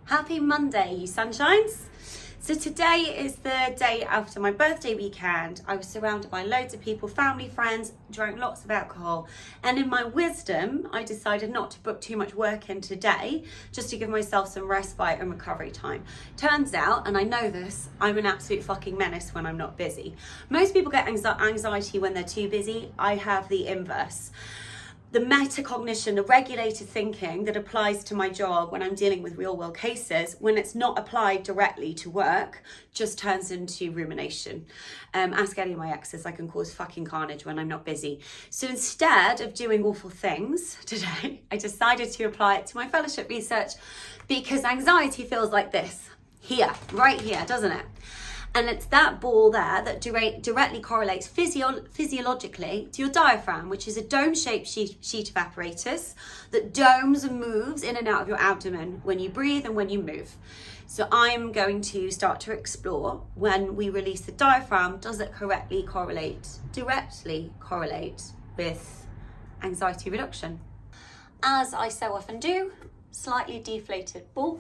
Happy Monday, you sunshines. So today is the day after my birthday weekend. I was surrounded by loads of people, family, friends, drank lots of alcohol. And in my wisdom, I decided not to book too much work in today, just to give myself some respite and recovery time. Turns out, and I know this, I'm an absolute fucking menace when I'm not busy. Most people get anxiety when they're too busy. I have the inverse. The metacognition, the regulated thinking that applies to my job when I'm dealing with real world cases, when it's not applied directly to work, just turns into rumination. Ask any of my exes, I can cause fucking carnage when I'm not busy. So instead of doing awful things today, I decided to apply it to my fellowship research because anxiety feels like this, here, right here, doesn't it? And it's that ball there that directly correlates physiologically to your diaphragm, which is a dome-shaped sheet of apparatus that domes and moves in and out of your abdomen when you breathe and when you move. So I'm going to start to explore when we release the diaphragm, does it directly correlate with anxiety reduction? As I so often do, slightly deflated ball.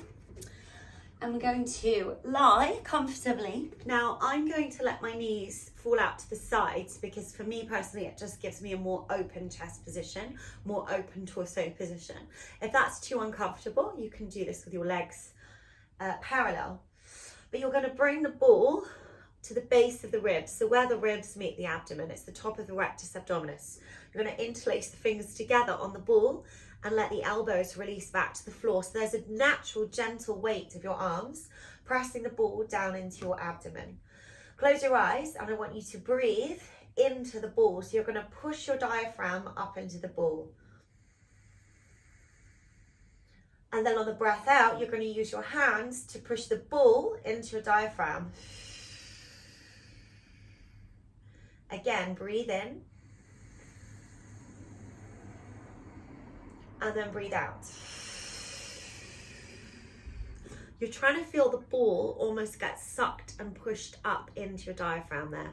And we're going to lie comfortably. Now I'm going to let my knees fall out to the sides because for me personally, it just gives me a more open chest position, more open torso position. If that's too uncomfortable, you can do this with your legs parallel. But you're gonna bring the ball to the base of the ribs. So where the ribs meet the abdomen, it's the top of the rectus abdominis. You're gonna interlace the fingers together on the ball and let the elbows release back to the floor. So there's a natural, gentle weight of your arms pressing the ball down into your abdomen. Close your eyes and I want you to breathe into the ball. So you're gonna push your diaphragm up into the ball. And then on the breath out, you're gonna use your hands to push the ball into your diaphragm. Again, breathe in. And then breathe out. You're trying to feel the ball almost get sucked and pushed up into your diaphragm there.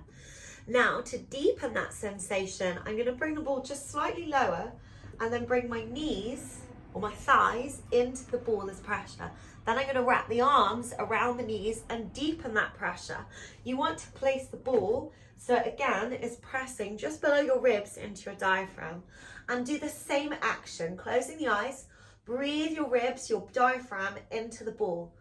Now, to deepen that sensation, I'm going to bring the ball just slightly lower and then bring my knees or my thighs into the ball as pressure. Then I'm going to wrap the arms around the knees and deepen that pressure. You want to place the ball so again it's pressing just below your ribs into your diaphragm. And do the same action, closing the eyes, breathe your ribs, your diaphragm into the ball.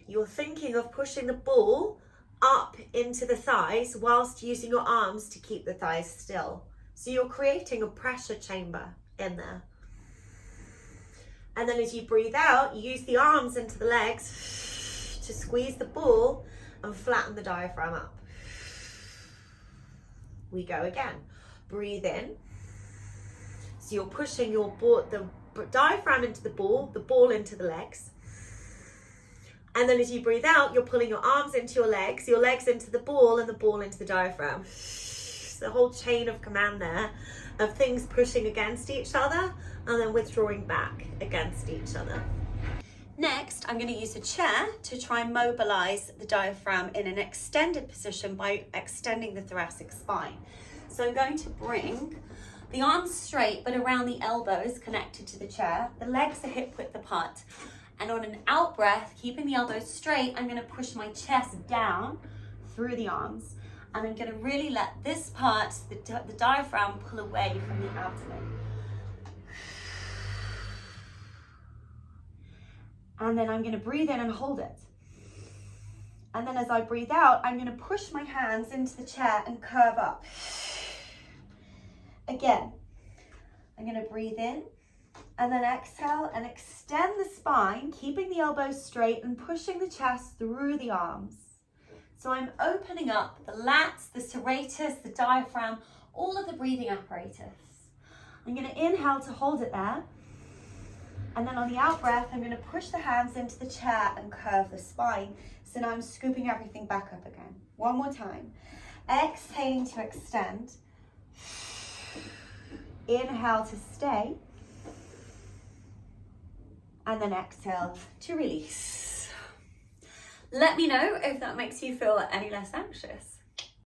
You're thinking of pushing the ball up into the thighs whilst using your arms to keep the thighs still. So you're creating a pressure chamber in there. And then as you breathe out, use the arms into the legs to squeeze the ball and flatten the diaphragm up. We go again. Breathe in. So you're pushing your ball, the diaphragm into the ball into the legs. And then as you breathe out, you're pulling your arms into your legs into the ball and the ball into the diaphragm. The whole chain of command there of things pushing against each other and then withdrawing back against each other. Next, I'm going to use a chair to try and mobilize the diaphragm in an extended position by extending the thoracic spine. So I'm going to bring the arms straight, but around the elbows connected to the chair. The legs are hip width apart. And on an out breath, keeping the elbows straight, I'm going to push my chest down through the arms. And I'm going to really let this part, the diaphragm, pull away from the abdomen. And then I'm going to breathe in and hold it. And then as I breathe out, I'm going to push my hands into the chair and curve up. Again, I'm going to breathe in and then exhale and extend the spine, keeping the elbows straight and pushing the chest through the arms. So I'm opening up the lats, the serratus, the diaphragm, all of the breathing apparatus. I'm going to inhale to hold it there. And then on the out breath, I'm going to push the hands into the chair and curve the spine. So now I'm scooping everything back up again. One more time. Exhaling to extend. Inhale to stay. And then exhale to release. Let me know if that makes you feel any less anxious.